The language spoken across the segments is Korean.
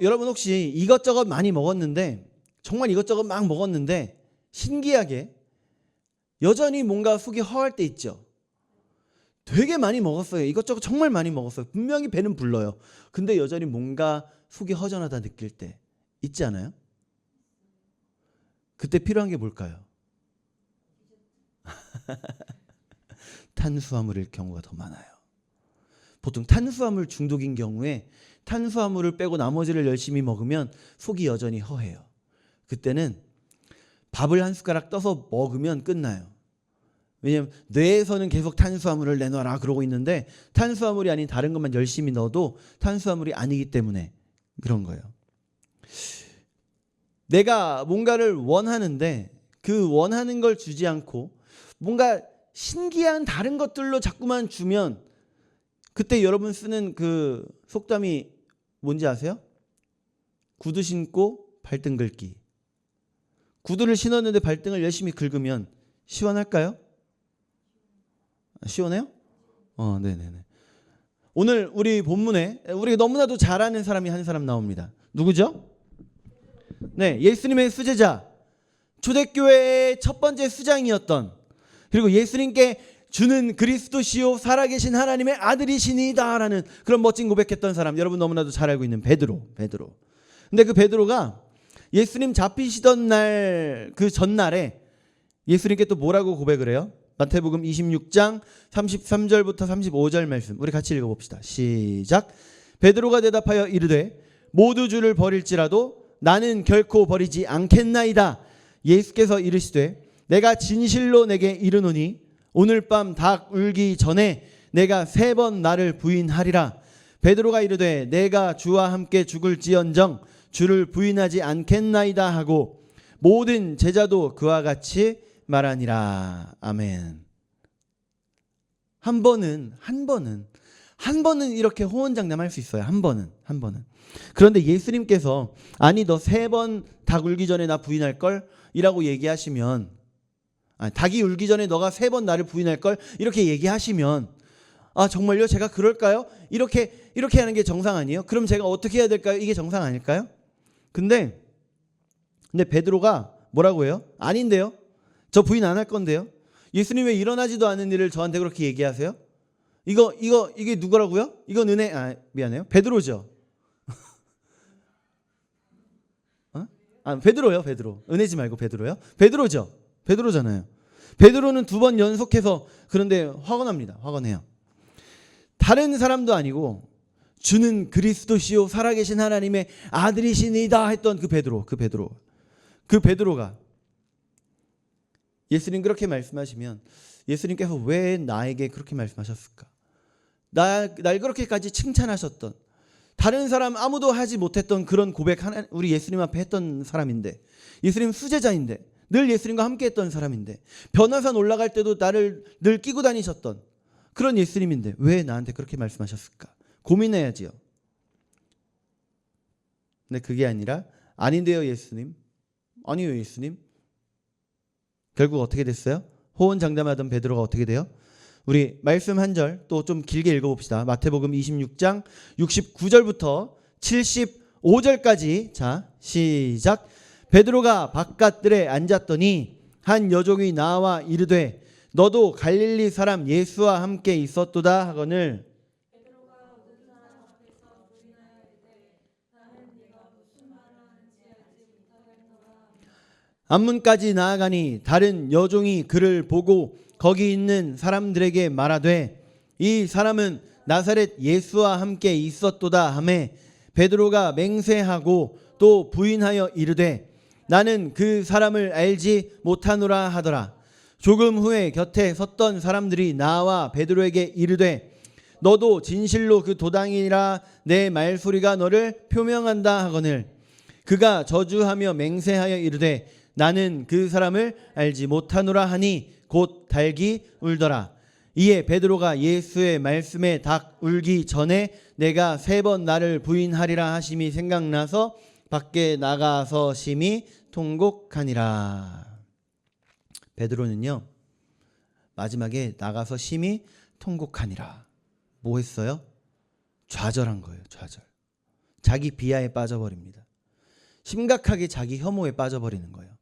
여러분 혹시 이것저것 많이 먹었는데, 정말 이것저것 막 먹었는데 신기하게 여전히 뭔가 속이 허할 때 있죠. 되게 많이 먹었어요. 이것저것 정말 많이 먹었어요. 분명히 배는 불러요. 근데 여전히 뭔가 속이 허전하다 느낄 때 있지 않아요? 그때 필요한 게 뭘까요? 탄수화물일 경우가 더 많아요. 보통 탄수화물 중독인 경우에 탄수화물을 빼고 나머지를 열심히 먹으면 속이 여전히 허해요. 그때는 밥을 한 숟가락 떠서 먹으면 끝나요. 왜냐하면 뇌에서는 계속 탄수화물을 내놔라 그러고 있는데 탄수화물이 아닌 다른 것만 열심히 넣어도 탄수화물이 아니기 때문에 그런 거예요. 내가 뭔가를 원하는데 그 원하는 걸 주지 않고 뭔가 신기한 다른 것들로 자꾸만 주면, 그때 여러분 쓰는 그 속담이 뭔지 아세요? 구두 신고 발등 긁기. 구두를 신었는데 발등을 열심히 긁으면 시원할까요? 시원해요? 네네네. 오늘 우리 본문에 우리가 너무나도 잘 아는 사람이 한 사람 나옵니다. 누구죠? 네, 예수님의 수제자, 초대교회의 첫 번째 수장이었던, 그리고 예수님께 주는 그리스도시요 살아계신 하나님의 아들이시니다라는 그런 멋진 고백했던 사람, 여러분 너무나도 잘 알고 있는 베드로. 근데 그 베드로가 예수님 잡히시던 날, 그 전날에 예수님께 또 뭐라고 고백을 해요? 마태복음 26장 33절부터 35절 말씀 우리 같이 읽어봅시다. 시작. 베드로가 대답하여 이르되 모두 주를 버릴지라도 나는 결코 버리지 않겠나이다. 예수께서 이르시되 내가 진실로 내게 이르노니 오늘 밤 닭 울기 전에 내가 3번 나를 부인하리라. 베드로가 이르되 내가 주와 함께 죽을지언정 주를 부인하지 않겠나이다 하고 모든 제자도 그와 같이 말하니라. 아멘. 한 번은 이렇게 호언장담할 수 있어요. 한 번은. 그런데 예수님께서 아니 너 3번 닭 울기 전에 나 부인할 걸 이라고 얘기하시면, 닭이 울기 전에 너가 3번 나를 부인할 걸 이렇게 얘기하시면, 아 정말요? 제가 그럴까요? 이렇게 하는 게 정상 아니에요? 그럼 제가 어떻게 해야 될까요? 이게 정상 아닐까요? 근데 베드로가 뭐라고 해요? 아닌데요? 저 부인 안 할 건데요? 예수님 왜 일어나지도 않은 일을 저한테 그렇게 얘기하세요? 이게 누구라고요? 이건 미안해요. 베드로죠. 베드로요. 은혜지 말고 베드로요. 베드로잖아요. 베드로는 2번 연속해서 그런데 화건해요. 다른 사람도 아니고 주는 그리스도시요 살아계신 하나님의 아들이시니다 했던 그 베드로가 예수님 그렇게 말씀하시면 예수님께서 왜 나에게 그렇게 말씀하셨을까? 날 그렇게까지 칭찬하셨던, 다른 사람 아무도 하지 못했던 그런 고백 우리 예수님 앞에 했던 사람인데, 예수님 수제자인데, 늘 예수님과 함께 했던 사람인데, 변화산 올라갈 때도 나를 늘 끼고 다니셨던 그런 예수님인데 왜 나한테 그렇게 말씀하셨을까? 고민해야지요. 근데 그게 아니라 아닌데요 예수님. 아니요 예수님. 결국 어떻게 됐어요? 호언장담하던 베드로가 어떻게 돼요? 우리 말씀 한 절 또 좀 길게 읽어봅시다. 마태복음 26장 69절부터 75절까지. 자 시작. 베드로가 바깥들에 앉았더니 한 여종이 나와 이르되 너도 갈릴리 사람 예수와 함께 있었도다 하거늘 앞문까지 나아가니 다른 여종이 그를 보고 거기 있는 사람들에게 말하되 이 사람은 나사렛 예수와 함께 있었도다 하매 베드로가 맹세하고 또 부인하여 이르되 나는 그 사람을 알지 못하노라 하더라. 조금 후에 곁에 섰던 사람들이 나와 베드로에게 이르되 너도 진실로 그 도당이라 내 말소리가 너를 표명한다 하거늘 그가 저주하며 맹세하여 이르되 나는 그 사람을 알지 못하노라 하니 곧 닭이 울더라. 이에 베드로가 예수의 말씀에 닭 울기 전에 내가 3번 나를 부인하리라 하심이 생각나서 밖에 나가서 심히 통곡하니라. 베드로는요 마지막에 나가서 심히 통곡하니라. 뭐 했어요? 좌절한 거예요. 자기 비하에 빠져버립니다. 심각하게 자기 혐오에 빠져버리는 거예요.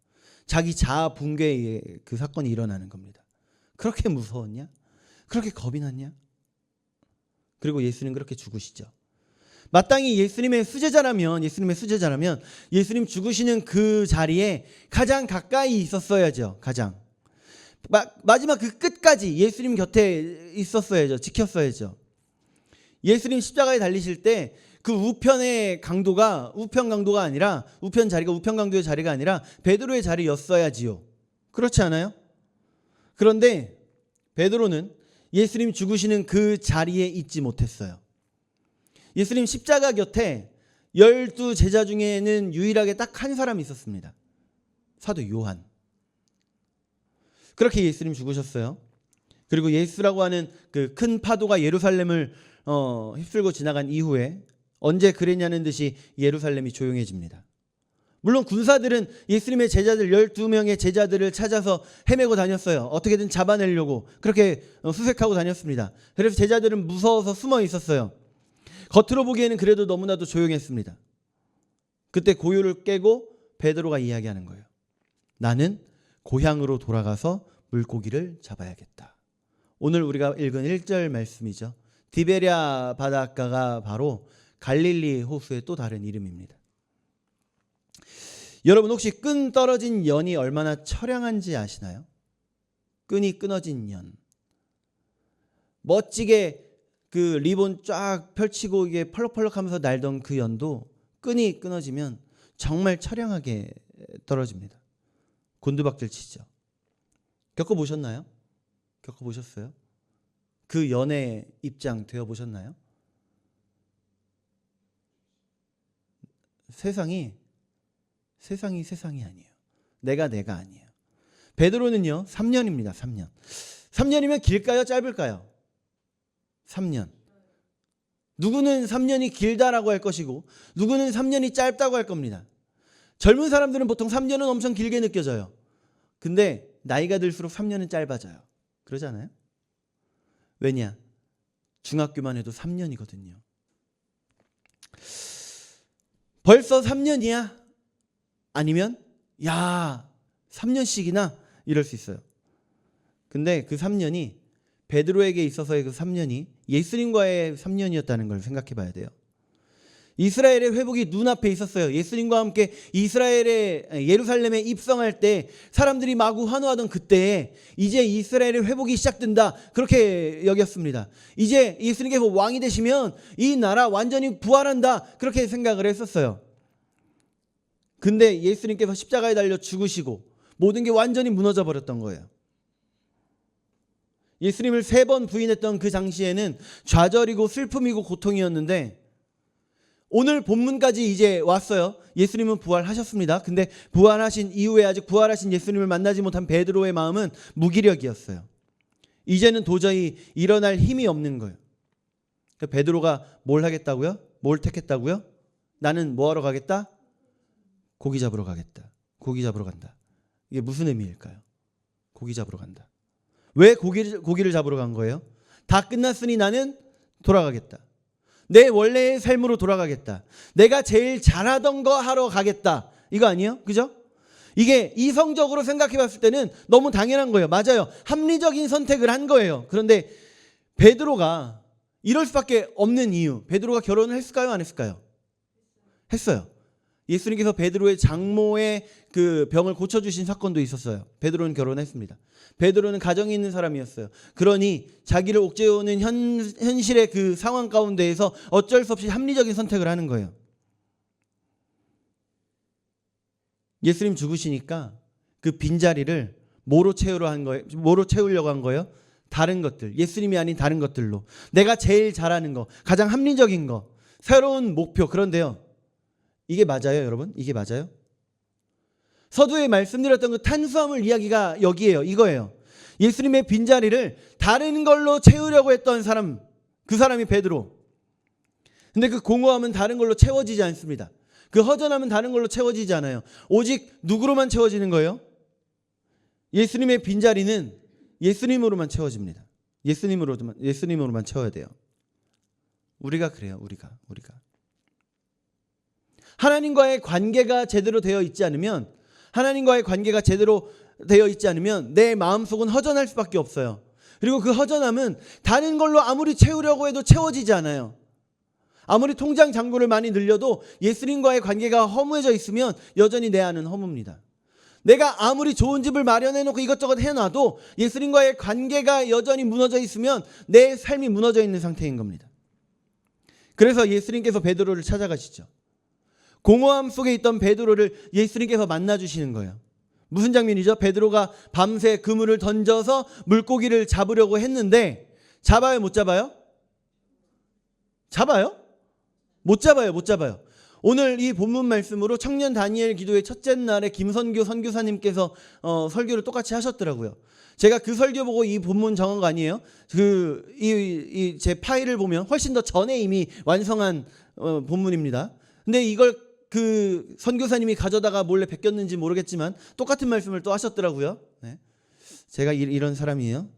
자기 자아 붕괴의 그 사건이 일어나는 겁니다. 그렇게 무서웠냐? 그렇게 겁이 났냐? 그리고 예수님 그렇게 죽으시죠. 마땅히 예수님의 수제자라면 예수님 죽으시는 그 자리에 가장 가까이 있었어야죠. 가장 마지막 그 끝까지 예수님 곁에 있었어야죠. 지켰어야죠. 예수님 십자가에 달리실 때 그 우편 강도가 아니라 우편 강도의 자리가 아니라 베드로의 자리였어야지요. 그렇지 않아요? 그런데 베드로는 예수님 죽으시는 그 자리에 있지 못했어요. 예수님 십자가 곁에 12 제자 중에는 유일하게 딱 한 사람이 있었습니다. 사도 요한. 그렇게 예수님 죽으셨어요. 그리고 예수라고 하는 그 큰 파도가 예루살렘을 휩쓸고 지나간 이후에 언제 그랬냐는 듯이 예루살렘이 조용해집니다. 물론 군사들은 예수님의 제자들 12명의 제자들을 찾아서 헤매고 다녔어요. 어떻게든 잡아내려고 그렇게 수색하고 다녔습니다. 그래서 제자들은 무서워서 숨어 있었어요. 겉으로 보기에는 그래도 너무나도 조용했습니다. 그때 고요를 깨고 베드로가 이야기하는 거예요. 나는 고향으로 돌아가서 물고기를 잡아야겠다. 오늘 우리가 읽은 1절 말씀이죠. 디베랴 바닷가가 바로 갈릴리 호수의 또 다른 이름입니다. 여러분 혹시 끈 떨어진 연이 얼마나 처량한지 아시나요? 끈이 끊어진 연. 멋지게 그 리본 쫙 펼치고 이게 펄럭펄럭하면서 날던 그 연도 끈이 끊어지면 정말 처량하게 떨어집니다. 곤두박질 치죠. 겪어보셨나요? 겪어보셨어요? 그 연의 입장 되어보셨나요? 세상이 아니에요. 내가 아니에요. 베드로는요 3년입니다. 3년. 3년이면 길까요? 짧을까요? 3년. 누구는 3년이 길다라고 할 것이고 누구는 3년이 짧다고 할 겁니다. 젊은 사람들은 보통 3년은 엄청 길게 느껴져요. 근데 나이가 들수록 3년은 짧아져요. 그러지 않아요? 왜냐? 중학교만 해도 3년이거든요. 벌써 3년이야? 아니면 야 3년씩이나 이럴 수 있어요. 근데 그 3년이 베드로에게 있어서의 그 3년이 예수님과의 3년이었다는 걸 생각해 봐야 돼요. 이스라엘의 회복이 눈앞에 있었어요. 예수님과 함께 예루살렘에 입성할 때 사람들이 마구 환호하던 그때에 이제 이스라엘의 회복이 시작된다. 그렇게 여겼습니다. 이제 예수님께서 왕이 되시면 이 나라 완전히 부활한다. 그렇게 생각을 했었어요. 근데 예수님께서 십자가에 달려 죽으시고 모든 게 완전히 무너져 버렸던 거예요. 예수님을 3번 부인했던 그 당시에는 좌절이고 슬픔이고 고통이었는데 오늘 본문까지 이제 왔어요. 예수님은 부활하셨습니다. 근데 부활하신 이후에 아직 부활하신 예수님을 만나지 못한 베드로의 마음은 무기력이었어요. 이제는 도저히 일어날 힘이 없는 거예요. 그러니까 베드로가 뭘 하겠다고요? 뭘 택했다고요? 나는 뭐 하러 가겠다? 고기 잡으러 가겠다. 고기 잡으러 간다. 이게 무슨 의미일까요? 고기 잡으러 간다. 왜 고기를 잡으러 간 거예요? 다 끝났으니 나는 돌아가겠다. 내 원래의 삶으로 돌아가겠다. 내가 제일 잘하던 거 하러 가겠다. 이거 아니에요? 그죠? 이게 이성적으로 생각해 봤을 때는 너무 당연한 거예요. 맞아요. 합리적인 선택을 한 거예요. 그런데 베드로가 이럴 수밖에 없는 이유. 베드로가 결혼을 했을까요? 안 했을까요? 했어요. 예수님께서 베드로의 장모의 그 병을 고쳐주신 사건도 있었어요. 베드로는 결혼했습니다. 베드로는 가정이 있는 사람이었어요. 그러니 자기를 옥죄어오는 현실의 그 상황 가운데에서 어쩔 수 없이 합리적인 선택을 하는 거예요. 예수님 죽으시니까 그 빈자리를 뭐로 채우려고 한 거예요? 다른 것들, 예수님이 아닌 다른 것들로. 내가 제일 잘하는 거, 가장 합리적인 거, 새로운 목표. 그런데요, 이게 맞아요, 여러분? 이게 맞아요? 서두에 말씀드렸던 그 탄수화물 이야기가 여기에요. 이거예요. 예수님의 빈자리를 다른 걸로 채우려고 했던 사람, 그 사람이 베드로. 근데 그 공허함은 다른 걸로 채워지지 않습니다. 그 허전함은 다른 걸로 채워지지 않아요. 오직 누구로만 채워지는 거예요? 예수님의 빈자리는 예수님으로만 채워집니다. 예수님으로만 채워야 돼요. 우리가 그래요. 우리가. 하나님과의 관계가 제대로 되어 있지 않으면 내 마음속은 허전할 수밖에 없어요. 그리고 그 허전함은 다른 걸로 아무리 채우려고 해도 채워지지 않아요. 아무리 통장 잔고를 많이 늘려도 예수님과의 관계가 허무해져 있으면 여전히 내 안은 허무입니다. 내가 아무리 좋은 집을 마련해 놓고 이것저것 해놔도 예수님과의 관계가 여전히 무너져 있으면 내 삶이 무너져 있는 상태인 겁니다. 그래서 예수님께서 베드로를 찾아가시죠. 공허함 속에 있던 베드로를 예수님께서 만나주시는 거예요. 무슨 장면이죠? 베드로가 밤새 그물을 던져서 물고기를 잡으려고 했는데 잡아요? 못 잡아요? 잡아요? 못 잡아요. 오늘 이 본문 말씀으로 청년 다니엘 기도의 첫째 날에 김선교 선교사님께서 설교를 똑같이 하셨더라고요. 제가 그 설교 보고 이 본문 정한 거 아니에요. 제 파일을 보면 훨씬 더 전에 이미 완성한 본문입니다. 근데 이걸 그 선교사님이 가져다가 몰래 베꼈는지 모르겠지만 똑같은 말씀을 또 하셨더라고요. 네. 제가 이런 사람이에요.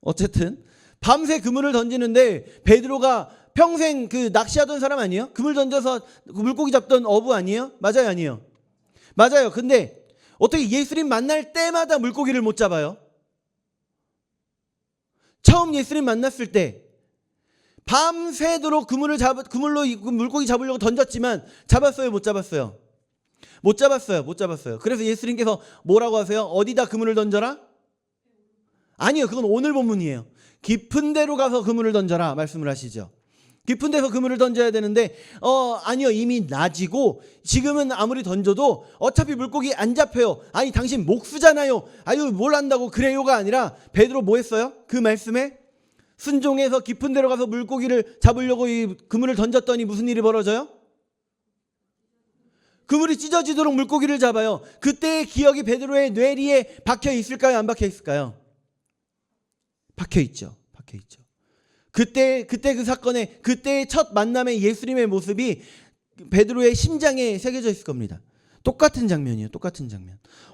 어쨌든 밤새 그물을 던지는데 베드로가 평생 그 낚시하던 사람 아니에요? 그물 던져서 물고기 잡던 어부 아니에요? 맞아요, 아니에요? 맞아요. 근데 어떻게 예수님 만날 때마다 물고기를 못 잡아요? 처음 예수님 만났을 때 밤새도록 그물로 물고기 잡으려고 던졌지만 잡았어요, 못 잡았어요? 못 잡았어요. 그래서 예수님께서 뭐라고 하세요? 어디다 그물을 던져라? 아니요, 그건 오늘 본문이에요. 깊은 데로 가서 그물을 던져라 말씀을 하시죠. 깊은 데서 그물을 던져야 되는데 아니요, 이미 낮이고 지금은 아무리 던져도 어차피 물고기 안 잡혀요. 아니 당신 목수잖아요. 아유 뭘 안다고 그래요가 아니라 베드로 뭐 했어요? 그 말씀에 순종해서 깊은 데로 가서 물고기를 잡으려고 이 그물을 던졌더니 무슨 일이 벌어져요? 그물이 찢어지도록 물고기를 잡아요. 그때의 기억이 베드로의 뇌리에 박혀 있을까요? 안 박혀 있을까요? 박혀 있죠. 그때 그 사건에 그때의 첫 만남의 예수님의 모습이 베드로의 심장에 새겨져 있을 겁니다. 똑같은 장면이에요.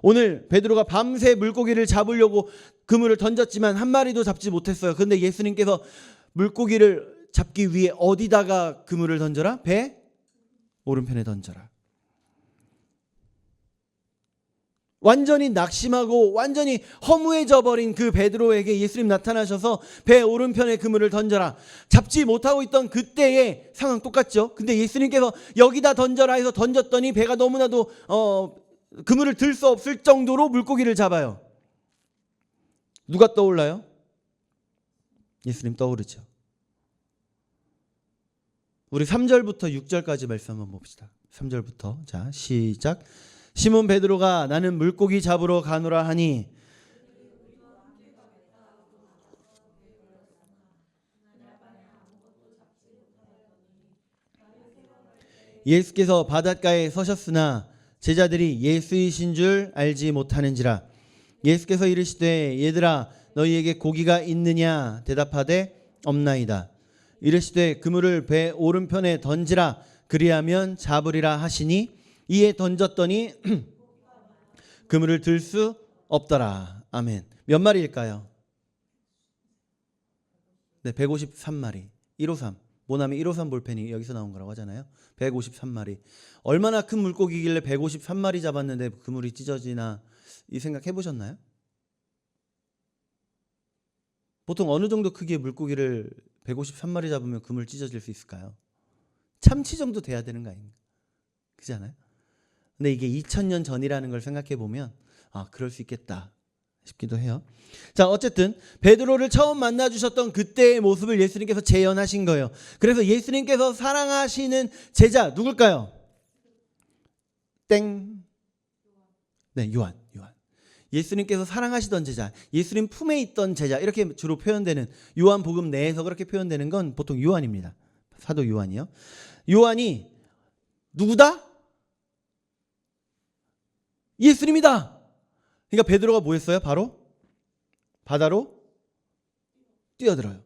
오늘 베드로가 밤새 물고기를 잡으려고 그물을 던졌지만 한 마리도 잡지 못했어요. 그런데 예수님께서 물고기를 잡기 위해 어디다가 그물을 던져라? 배 오른편에 던져라. 완전히 낙심하고 완전히 허무해져 버린 그 베드로에게 예수님 나타나셔서 배 오른편에 그물을 던져라. 잡지 못하고 있던 그때의 상황 똑같죠. 근데 예수님께서 여기다 던져라 해서 던졌더니 배가 너무나도 그물을 들 수 없을 정도로 물고기를 잡아요. 누가 떠올라요? 예수님 떠오르죠. 우리 3절부터 6절까지 말씀 한번 봅시다. 3절부터 자 시작. 시몬 베드로가 나는 물고기 잡으러 가노라 하니 예수께서 바닷가에 서셨으나 제자들이 예수이신 줄 알지 못하는지라. 예수께서 이르시되 얘들아 너희에게 고기가 있느냐 대답하되 없나이다. 이르시되 그물을 배 오른편에 던지라 그리하면 잡으리라 하시니 이에 던졌더니 그물을 들 수 없더라. 아멘. 몇 마리일까요? 네, 153마리. 153. 모나미 153 볼펜이 여기서 나온 거라고 하잖아요. 153마리. 얼마나 큰 물고기길래 153마리 잡았는데 그물이 찢어지나 이 생각 해보셨나요? 보통 어느 정도 크기의 물고기를 153마리 잡으면 그물 찢어질 수 있을까요? 참치 정도 돼야 되는 거 아닌가? 그렇지 않아요? 근데 이게 2000년 전이라는 걸 생각해 보면 그럴 수 있겠다 싶기도 해요. 자, 어쨌든 베드로를 처음 만나 주셨던 그때의 모습을 예수님께서 재현하신 거예요. 그래서 예수님께서 사랑하시는 제자 누굴까요? 땡. 네, 요한. 예수님께서 사랑하시던 제자, 예수님 품에 있던 제자 이렇게 주로 표현되는 요한복음 내에서 그렇게 표현되는 건 보통 요한입니다. 사도 요한이요. 요한이 누구다? 예수님이다. 그러니까 베드로가 뭐 했어요? 바로 바다로 뛰어들어요.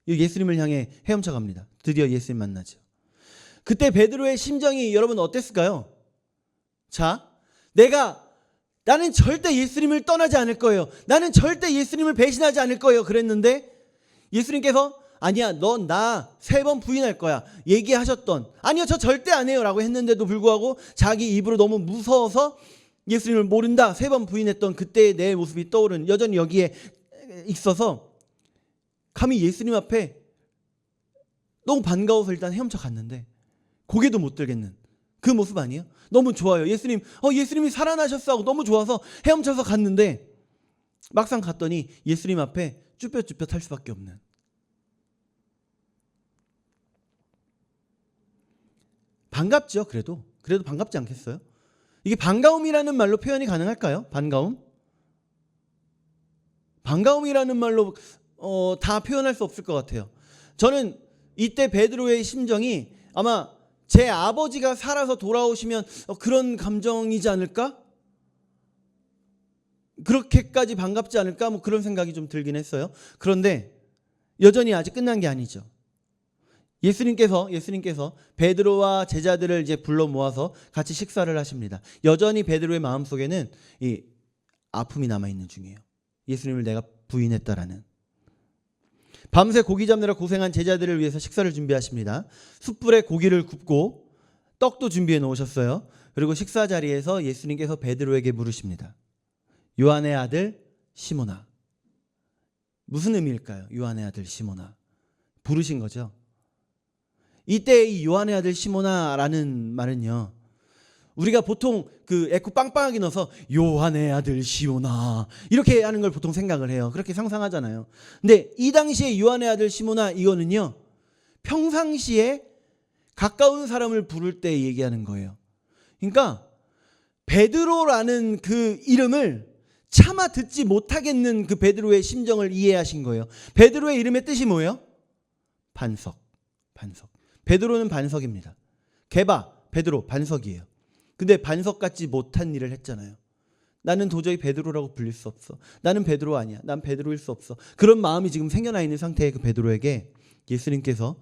예수님을 향해 헤엄쳐 갑니다. 드디어 예수님 만나죠. 그때 베드로의 심정이 여러분 어땠을까요? 자, 나는 절대 예수님을 떠나지 않을 거예요. 나는 절대 예수님을 배신하지 않을 거예요. 그랬는데 예수님께서 아니야, 넌 나 3번 부인할 거야 얘기하셨던, 아니요 저 절대 안 해요 라고 했는데도 불구하고 자기 입으로 너무 무서워서 예수님을 모른다 3번 부인했던 그때의 내 모습이 떠오른, 여전히 여기에 있어서 감히 예수님 앞에 너무 반가워서 일단 헤엄쳐 갔는데 고개도 못 들겠는 그 모습 아니에요? 너무 좋아요. 예수님, 예수님이 살아나셨어 하고 너무 좋아서 헤엄쳐서 갔는데 막상 갔더니 예수님 앞에 쭈뼛쭈뼛 할 수밖에 없는. 반갑죠. 그래도 반갑지 않겠어요? 이게 반가움이라는 말로 표현이 가능할까요? 반가움이라는 말로 다 표현할 수 없을 것 같아요. 저는 이때 베드로의 심정이 아마 제 아버지가 살아서 돌아오시면 그런 감정이지 않을까? 그렇게까지 반갑지 않을까? 뭐 그런 생각이 좀 들긴 했어요. 그런데 여전히 아직 끝난 게 아니죠. 예수님께서 베드로와 제자들을 이제 불러 모아서 같이 식사를 하십니다. 여전히 베드로의 마음속에는 이 아픔이 남아 있는 중이에요. 예수님을 내가 부인했다라는. 밤새 고기 잡느라 고생한 제자들을 위해서 식사를 준비하십니다. 숯불에 고기를 굽고 떡도 준비해 놓으셨어요. 그리고 식사 자리에서 예수님께서 베드로에게 물으십니다. 요한의 아들 시몬아. 무슨 의미일까요? 요한의 아들 시몬아. 부르신 거죠. 이때 이 요한의 아들 시몬아라는 말은요, 우리가 보통 그 에코 빵빵하게 넣어서 요한의 아들 시몬아 이렇게 하는 걸 보통 생각을 해요. 그렇게 상상하잖아요. 근데 이 당시에 요한의 아들 시몬아 이거는요, 평상시에 가까운 사람을 부를 때 얘기하는 거예요. 그러니까 베드로라는 그 이름을 차마 듣지 못하겠는 그 베드로의 심정을 이해하신 거예요. 베드로의 이름의 뜻이 뭐예요? 반석. 베드로는 반석입니다. 게바, 베드로, 반석이에요. 근데 반석 같지 못한 일을 했잖아요. 나는 도저히 베드로라고 불릴 수 없어. 나는 베드로 아니야. 난 베드로일 수 없어. 그런 마음이 지금 생겨나 있는 상태의 그 베드로에게 예수님께서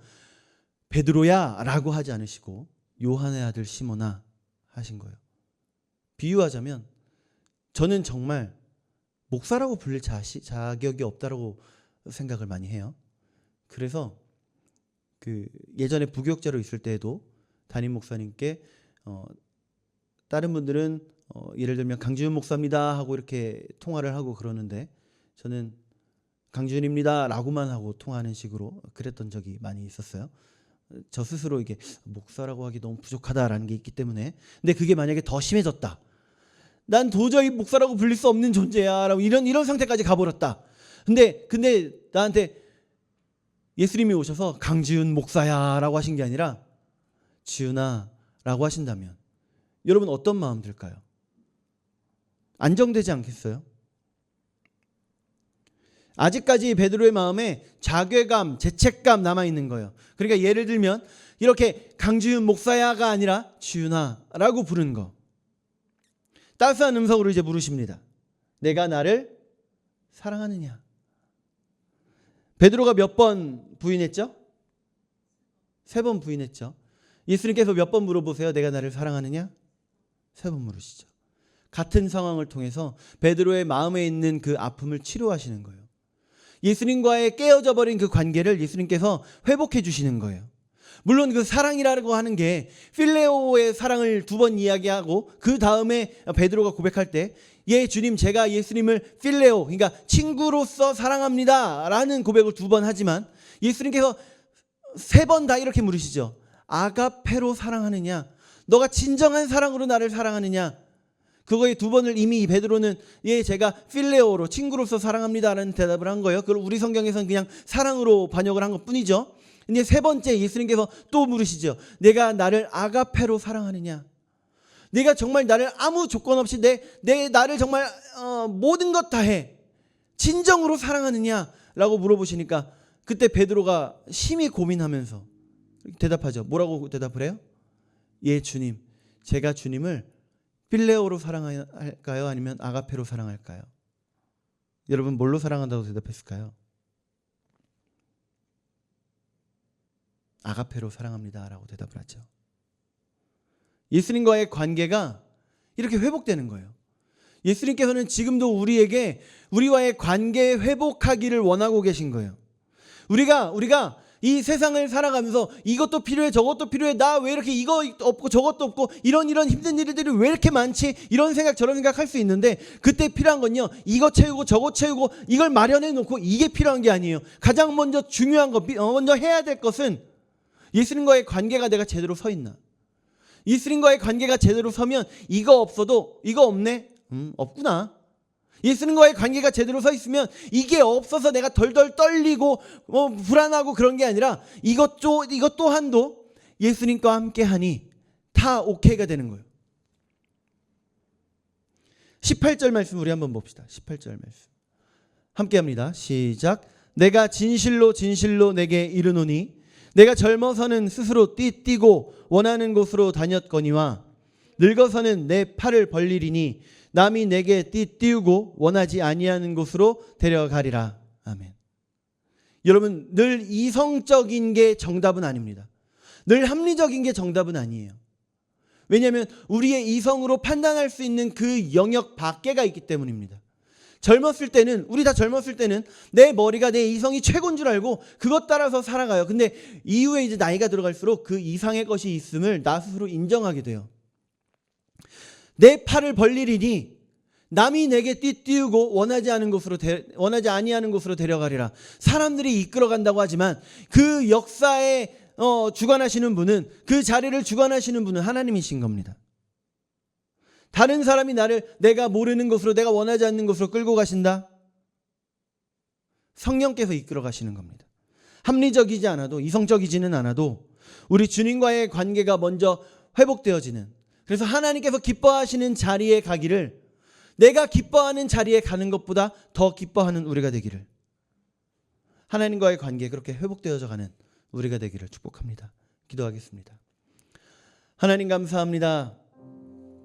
베드로야 라고 하지 않으시고 요한의 아들 시몬아 하신 거예요. 비유하자면 저는 정말 목사라고 불릴 자격이 없다라고 생각을 많이 해요. 그래서 그 예전에 부교육자로 있을 때에도 담임 목사님께 다른 분들은 예를 들면 강지훈 목사입니다 하고 이렇게 통화를 하고 그러는데 저는 강지훈입니다 라고만 하고 통화하는 식으로 그랬던 적이 많이 있었어요. 저 스스로 이게 목사라고 하기 너무 부족하다라는 게 있기 때문에. 근데 그게 만약에 더 심해졌다, 난 도저히 목사라고 불릴 수 없는 존재야 라고 이런 상태까지 가버렸다. 근데 나한테 예수님이 오셔서 강지훈 목사야 라고 하신 게 아니라 지훈아 라고 하신다면 여러분 어떤 마음 들까요? 안정되지 않겠어요? 아직까지 베드로의 마음에 자괴감, 죄책감 남아있는 거예요. 그러니까 예를 들면 이렇게 강지훈 목사야가 아니라 지훈아 라고 부르는 거. 따스한 음성으로 이제 물으십니다. 내가 나를 사랑하느냐? 베드로가 몇 번 부인했죠? 3번 부인했죠. 예수님께서 몇 번 물어보세요. 내가 나를 사랑하느냐? 3번 물으시죠. 같은 상황을 통해서 베드로의 마음에 있는 그 아픔을 치료하시는 거예요. 예수님과의 깨어져 버린 그 관계를 예수님께서 회복해 주시는 거예요. 물론 그 사랑이라고 하는 게 필레오의 사랑을 2번 이야기하고 그 다음에 베드로가 고백할 때 예 주님 제가 예수님을 필레오, 그러니까 친구로서 사랑합니다 라는 고백을 2번 하지만 예수님께서 3번 다 이렇게 물으시죠. 아가페로 사랑하느냐? 너가 진정한 사랑으로 나를 사랑하느냐? 그거에 2번을 이미 베드로는 예 제가 필레오로 친구로서 사랑합니다라는 대답을 한 거예요. 그걸 우리 성경에서는 그냥 사랑으로 번역을 한 것뿐이죠. 근데 3번째 예수님께서 또 물으시죠. 내가 나를 아가페로 사랑하느냐? 내가 정말 나를 아무 조건 없이 나를 정말 모든 것 다 해 진정으로 사랑하느냐? 라고 물어보시니까 그때 베드로가 심히 고민하면서 대답하죠. 뭐라고 대답을 해요? 예 주님, 제가 주님을 필레오로 사랑할까요? 아니면 아가페로 사랑할까요? 여러분 뭘로 사랑한다고 대답했을까요? 아가페로 사랑합니다 라고 대답을 하죠. 예수님과의 관계가 이렇게 회복되는 거예요. 예수님께서는 지금도 우리에게 우리와의 관계 회복하기를 원하고 계신 거예요. 우리가 이 세상을 살아가면서 이것도 필요해 저것도 필요해 나 왜 이렇게 이거 없고 저것도 없고 이런 힘든 일들이 왜 이렇게 많지 이런 생각 저런 생각 할 수 있는데 그때 필요한 건요 이거 채우고 저거 채우고 이걸 마련해 놓고 이게 필요한 게 아니에요. 가장 먼저 중요한 거 먼저 해야 될 것은 예수님과의 관계가 내가 제대로 서 있나. 예수님과의 관계가 제대로 서면 이거 없어도 이거 없네 없구나. 예수님과의 관계가 제대로 서 있으면 이게 없어서 내가 덜덜 떨리고 불안하고 그런 게 아니라 이것 또한도 예수님과 함께하니 다 오케이가 되는 거예요. 18절 말씀 우리 한번 봅시다. 18절 말씀 함께합니다. 시작. 내가 진실로 내게 이르노니 내가 젊어서는 스스로 뛰고 원하는 곳으로 다녔거니와 늙어서는 내 팔을 벌리리니 남이 내게 띄우고 원하지 아니하는 곳으로 데려가리라. 아멘. 여러분 늘 이성적인 게 정답은 아닙니다. 늘 합리적인 게 정답은 아니에요. 왜냐하면 우리의 이성으로 판단할 수 있는 그 영역 밖에가 있기 때문입니다. 우리 다 젊었을 때는 내 머리가 내 이성이 최고인 줄 알고 그것 따라서 살아가요. 근데 이후에 이제 나이가 들어갈수록 그 이상의 것이 있음을 나 스스로 인정하게 돼요. 내 팔을 벌리리니 남이 내게 띄우고 원하지 아니하는 곳으로 데려가리라. 사람들이 이끌어간다고 하지만 그 역사에 주관하시는 분은 그 자리를 주관하시는 분은 하나님이신 겁니다. 다른 사람이 나를 내가 모르는 곳으로 내가 원하지 않는 곳으로 끌고 가신다? 성령께서 이끌어 가시는 겁니다. 합리적이지 않아도 이성적이지는 않아도 우리 주님과의 관계가 먼저 회복되어지는 그래서 하나님께서 기뻐하시는 자리에 가기를 내가 기뻐하는 자리에 가는 것보다 더 기뻐하는 우리가 되기를 하나님과의 관계 그렇게 회복되어져 가는 우리가 되기를 축복합니다. 기도하겠습니다. 하나님 감사합니다.